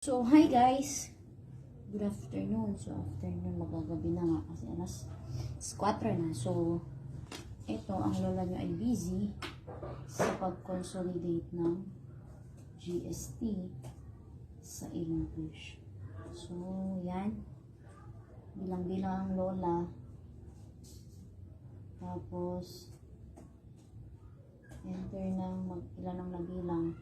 So, hi guys! Good afternoon. So, afternoon, magagabi na nga kasi alas 4 na. So, ito, ang lola nyo ay busy sa pag-consolidate ng GST sa English. So, yan. Bilang-bilang ang lola. Tapos, enter ng ilan ang nabilang.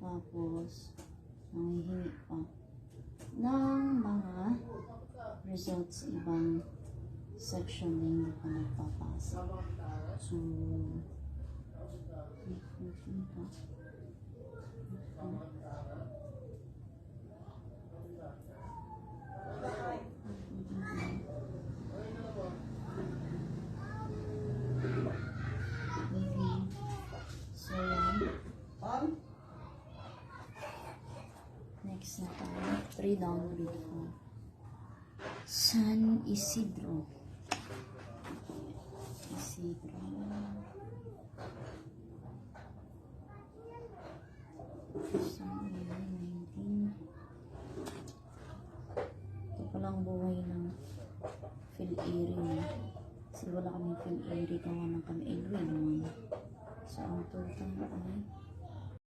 Tapos, nangihingi pa ng mga results sa ibang section na hindi pa nagpapasa. So, next na tayo, 3 downgrade ko. San Isidro. Isidro. San 19. Ito palang buhay ng Phil-Airy. Kasi wala kami Phil-Airy, gawa ng kami ay grade 1. So, ang total ay